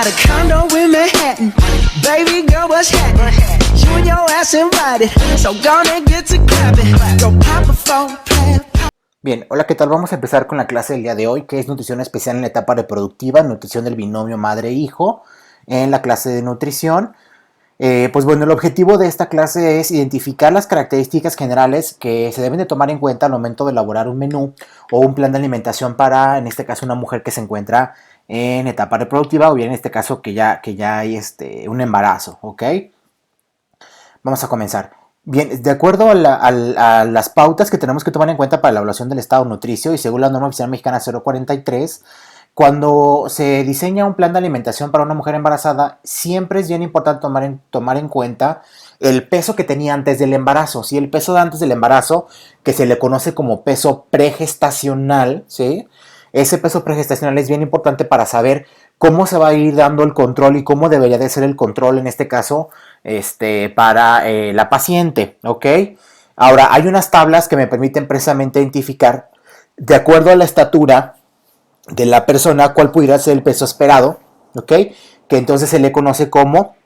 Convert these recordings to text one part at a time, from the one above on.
got a condo in Manhattan. Baby girl, what's happening? You and your ass invited, so gonna get to clapping. Go pop a phone, play. Bien, hola, ¿qué tal? Vamos a empezar con la clase del día de hoy, que es nutrición especial en la etapa reproductiva, nutrición del binomio madre-hijo, en la clase de nutrición. Pues bueno, el objetivo de esta clase es identificar las características generales que se deben de tomar en cuenta al momento de elaborar un menú o un plan de alimentación para, en este caso, una mujer que se encuentra en etapa reproductiva o bien en este caso que ya hay un embarazo, ¿ok? Vamos a comenzar. Bien, de acuerdo a las pautas que tenemos que tomar en cuenta para la evaluación del estado nutricio y según la norma oficial mexicana 043, cuando se diseña un plan de alimentación para una mujer embarazada, siempre es bien importante tomar en cuenta el peso que tenía antes del embarazo. ¿Sí? El peso de antes del embarazo, que se le conoce como peso pregestacional, ¿sí? Ese peso pregestacional es bien importante para saber cómo se va a ir dando el control y cómo debería de ser el control en este caso para la paciente, ¿ok? Ahora, hay unas tablas que me permiten precisamente identificar, de acuerdo a la estatura de la persona, cuál pudiera ser el peso esperado, ¿ok? Que entonces se le conoce como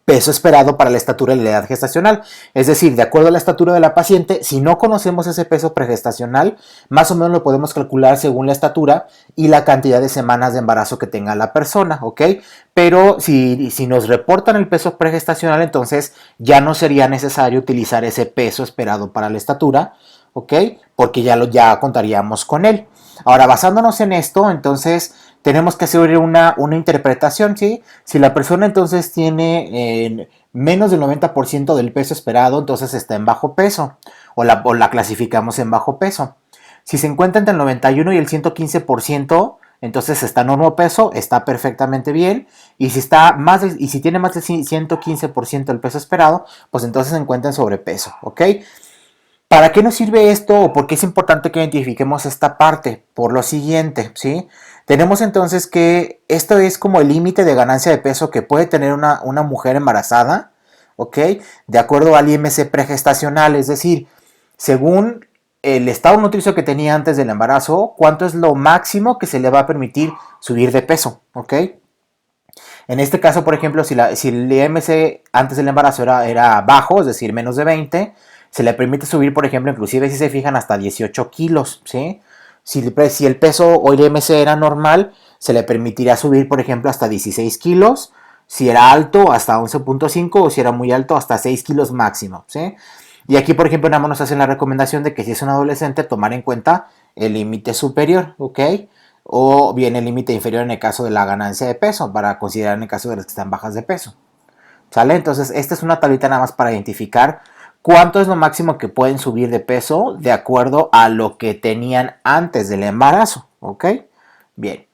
peso esperado para la estatura y la edad gestacional. Es decir, de acuerdo a la estatura de la paciente, si no conocemos ese peso pregestacional, más o menos lo podemos calcular según la estatura y la cantidad de semanas de embarazo que tenga la persona, ¿ok? Pero si nos reportan el peso pregestacional, entonces ya no sería necesario utilizar ese peso esperado para la estatura, ¿ok? Porque ya contaríamos con él. Ahora, basándonos en esto, entonces tenemos que hacer una interpretación, ¿sí? Si la persona entonces tiene menos del 90% del peso esperado, entonces está en bajo peso o la clasificamos en bajo peso. Si se encuentra entre el 91 y el 115%, entonces está en normopeso, está perfectamente bien. Y si tiene más del 115% del peso esperado, pues entonces se encuentra en sobrepeso, ¿ok? ¿Para qué nos sirve esto o por qué es importante que identifiquemos esta parte? Por lo siguiente, ¿sí? Tenemos entonces que esto es como el límite de ganancia de peso que puede tener una mujer embarazada, ¿ok? De acuerdo al IMC pregestacional, es decir, según el estado nutricio que tenía antes del embarazo, cuánto es lo máximo que se le va a permitir subir de peso, ¿ok? En este caso, por ejemplo, si el IMC antes del embarazo era bajo, es decir, menos de 20, se le permite subir, por ejemplo, inclusive si se fijan, hasta 18 kilos, ¿sí? Si el peso o el IMC era normal, se le permitiría subir, por ejemplo, hasta 16 kilos. Si era alto, hasta 11.5 o si era muy alto, hasta 6 kilos máximo, ¿sí? Y aquí, por ejemplo, nada más nos hacen la recomendación de que si es un adolescente, tomar en cuenta el límite superior, ¿ok? O bien el límite inferior en el caso de la ganancia de peso, para considerar en el caso de las que están bajas de peso, ¿sale? Entonces, esta es una tablita nada más para identificar cuánto es lo máximo que pueden subir de peso de acuerdo a lo que tenían antes del embarazo, ¿ok? Bien.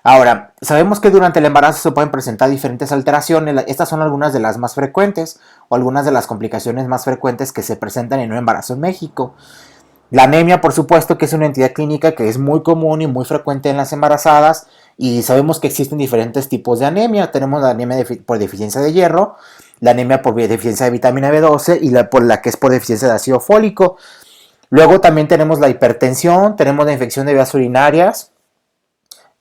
Ahora, sabemos que durante el embarazo se pueden presentar diferentes alteraciones. Estas son algunas de las más frecuentes o algunas de las complicaciones más frecuentes que se presentan en un embarazo en México. La anemia, por supuesto, que es una entidad clínica que es muy común y muy frecuente en las embarazadas y sabemos que existen diferentes tipos de anemia. Tenemos la anemia por deficiencia de hierro, la anemia por deficiencia de vitamina B12 y la que es por deficiencia de ácido fólico. Luego también tenemos la hipertensión, tenemos la infección de vías urinarias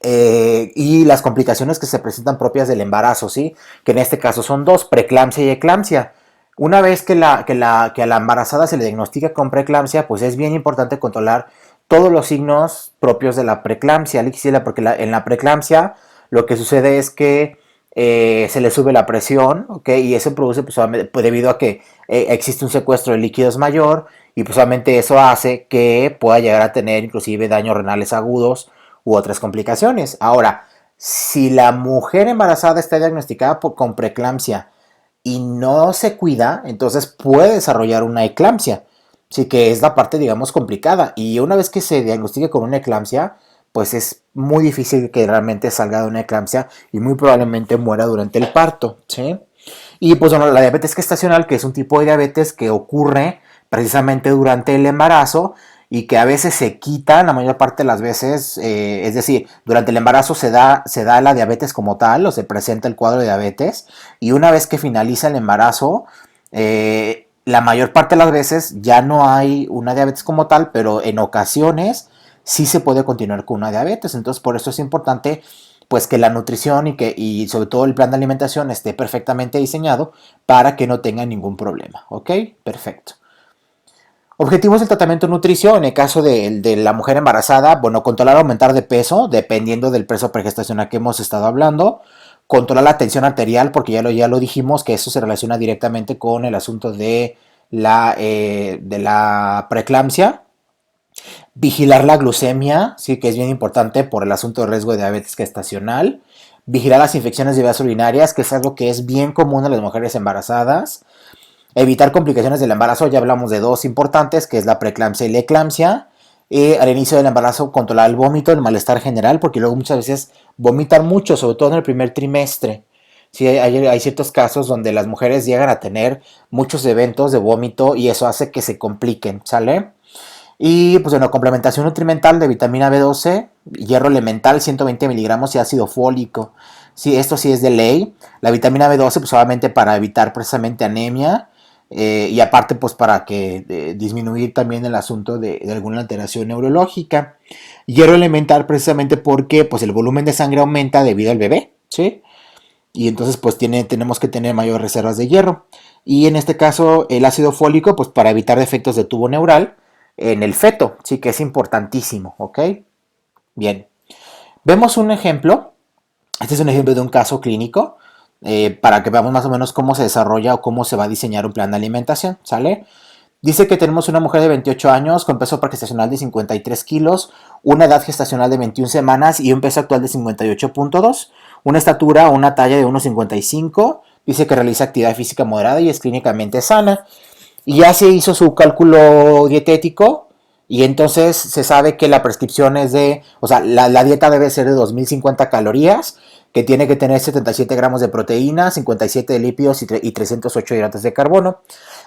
y las complicaciones que se presentan propias del embarazo, ¿sí? Que en este caso son dos, preeclampsia y eclampsia. Una vez que a la embarazada se le diagnostica con preeclampsia, pues es bien importante controlar todos los signos propios de la preeclampsia, porque en la preeclampsia lo que sucede es que se le sube la presión, ¿ok? Y eso produce, pues, debido a que existe un secuestro de líquidos mayor, y pues solamente eso hace que pueda llegar a tener inclusive daños renales agudos u otras complicaciones. Ahora, si la mujer embarazada está diagnosticada con preeclampsia y no se cuida, entonces puede desarrollar una eclampsia. Así que es la parte, digamos, complicada. Y una vez que se diagnostique con una eclampsia, pues es muy difícil que realmente salga de una eclampsia y muy probablemente muera durante el parto, ¿sí? Y pues bueno, la diabetes gestacional, que es un tipo de diabetes que ocurre precisamente durante el embarazo y que a veces se quita la mayor parte de las veces, es decir, durante el embarazo se da la diabetes como tal o se presenta el cuadro de diabetes y una vez que finaliza el embarazo, la mayor parte de las veces ya no hay una diabetes como tal, pero en ocasiones sí se puede continuar con una diabetes. Entonces por eso es importante pues que la nutrición y sobre todo el plan de alimentación esté perfectamente diseñado para que no tenga ningún problema, ¿ok? Perfecto. Objetivos del tratamiento nutricio, en el caso de la mujer embarazada, bueno, controlar o aumentar de peso, dependiendo del peso pregestacional que hemos estado hablando. Controlar la tensión arterial, porque ya lo dijimos, que eso se relaciona directamente con el asunto de la preeclampsia. Vigilar la glucemia, sí que es bien importante por el asunto de riesgo de diabetes gestacional. Vigilar las infecciones de vías urinarias, que es algo que es bien común en las mujeres embarazadas. Evitar complicaciones del embarazo, ya hablamos de dos importantes, que es la preeclampsia y la eclampsia. Al inicio del embarazo, controlar el vómito, el malestar general, porque luego muchas veces vomitan mucho, sobre todo en el primer trimestre. Sí, hay ciertos casos donde las mujeres llegan a tener muchos eventos de vómito y eso hace que se compliquen, ¿sale? Y pues bueno, complementación nutrimental de vitamina B12, hierro elemental, 120 miligramos y ácido fólico. Sí, esto sí es de ley. La vitamina B12 pues obviamente para evitar precisamente anemia. Y aparte pues para que disminuir también el asunto de alguna alteración neurológica. Hierro elemental precisamente porque pues el volumen de sangre aumenta debido al bebé, ¿sí? Y entonces pues tenemos que tener mayores reservas de hierro. Y en este caso el ácido fólico pues para evitar defectos de tubo neural en el feto, sí que es importantísimo, ¿ok? Bien, vemos un ejemplo. Este es un ejemplo de un caso clínico para que veamos más o menos cómo se desarrolla o cómo se va a diseñar un plan de alimentación, ¿sale? Dice que tenemos una mujer de 28 años con peso pregestacional de 53 kilos, una edad gestacional de 21 semanas y un peso actual de 58.2, una estatura o una talla de 1.55, dice que realiza actividad física moderada y es clínicamente sana. Y ya se hizo su cálculo dietético y entonces se sabe que la prescripción es o sea, la dieta debe ser de 2050 calorías, que tiene que tener 77 gramos de proteína, 57 de lípidos y 308 hidratos de carbono.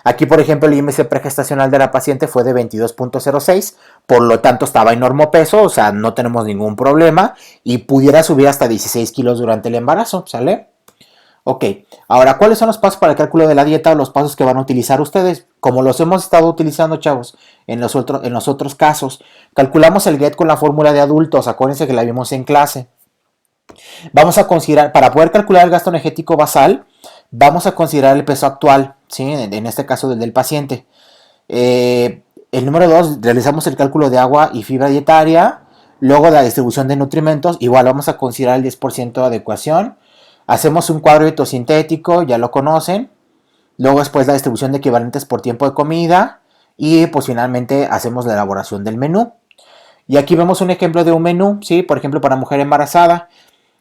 Aquí, por ejemplo, el IMC pregestacional de la paciente fue de 22.06, por lo tanto estaba en normopeso, o sea, no tenemos ningún problema y pudiera subir hasta 16 kilos durante el embarazo, ¿sale? Ok, ahora, ¿cuáles son los pasos para el cálculo de la dieta o los pasos que van a utilizar ustedes? Como los hemos estado utilizando, chavos, en los otros casos. Calculamos el GET con la fórmula de adultos, acuérdense que la vimos en clase. Vamos a considerar, para poder calcular el gasto energético basal, vamos a considerar el peso actual, ¿sí? En este caso del paciente. El número 2, realizamos el cálculo de agua y fibra dietaria. Luego la distribución de nutrimentos, igual vamos a considerar el 10% de adecuación. Hacemos un cuadro sintético, ya lo conocen. Luego después la distribución de equivalentes por tiempo de comida. Y pues finalmente hacemos la elaboración del menú. Y aquí vemos un ejemplo de un menú, ¿sí? Por ejemplo, para mujer embarazada.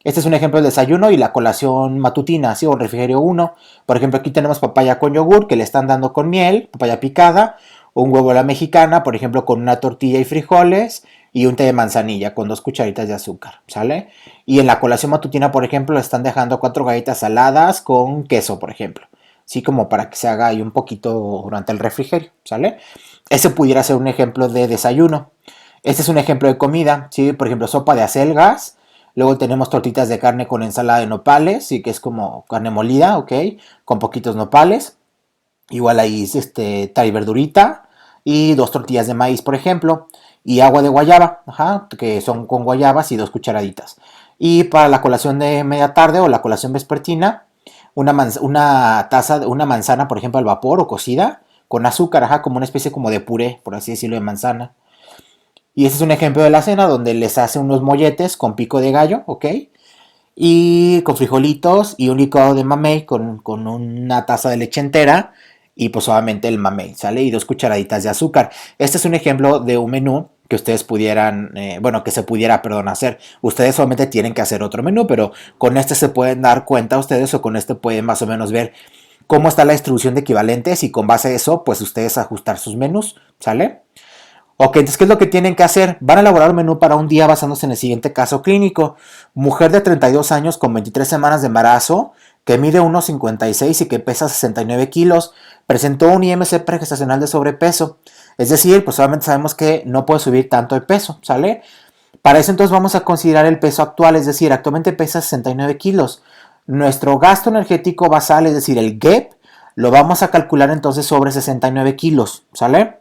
Este es un ejemplo del desayuno y la colación matutina, ¿sí? O refrigerio 1. Por ejemplo, aquí tenemos papaya con yogur que le están dando con miel, papaya picada, un huevo a la mexicana, por ejemplo, con una tortilla y frijoles, y un té de manzanilla con 2 cucharitas de azúcar, ¿sale? Y en la colación matutina, por ejemplo, le están dejando 4 galletas saladas con queso, por ejemplo. Sí, como para que se haga ahí un poquito durante el refrigerio, ¿sale? Ese pudiera ser un ejemplo de desayuno. Este es un ejemplo de comida, ¿sí? Por ejemplo, sopa de acelgas. Luego tenemos tortitas de carne con ensalada de nopales, sí, que es como carne molida, ¿ok? Con poquitos nopales. Igual ahí tal y verdurita. Y 2 tortillas de maíz, por ejemplo. Y agua de guayaba, ajá, que son con guayabas y 2 cucharaditas. Y para la colación de media tarde o la colación vespertina, una manzana, por ejemplo, al vapor o cocida, con azúcar, ajá, como una especie como de puré, por así decirlo, de manzana. Y este es un ejemplo de la cena donde les hace unos molletes con pico de gallo, ¿ok? Y con frijolitos y un licuado de mamey con una taza de leche entera y pues obviamente el mamey, ¿sale? Y 2 cucharaditas de azúcar. Este es un ejemplo de un menú que ustedes pudieran, que se pudiera, perdón, hacer. Ustedes solamente tienen que hacer otro menú, pero con este se pueden dar cuenta ustedes o con este pueden más o menos ver cómo está la distribución de equivalentes y con base a eso, pues ustedes ajustar sus menús, ¿sale? Ok, entonces, ¿qué es lo que tienen que hacer? Van a elaborar un menú para un día basándose en el siguiente caso clínico. Mujer de 32 años con 23 semanas de embarazo, que mide 1,56 y que pesa 69 kilos, presentó un IMC pregestacional de sobrepeso. Es decir, pues solamente sabemos que no puede subir tanto de peso, ¿sale? Para eso entonces vamos a considerar el peso actual, es decir, actualmente pesa 69 kilos. Nuestro gasto energético basal, es decir, el GEP, lo vamos a calcular entonces sobre 69 kilos, ¿sale?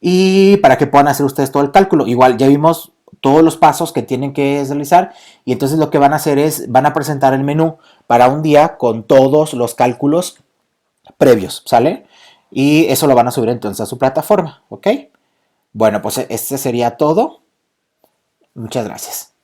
Y para que puedan hacer ustedes todo el cálculo. Igual ya vimos todos los pasos que tienen que realizar, y entonces lo que van a hacer es, van a presentar el menú para un día con todos los cálculos previos, ¿sale? Y eso lo van a subir entonces a su plataforma, ¿ok? Bueno, pues este sería todo. Muchas gracias.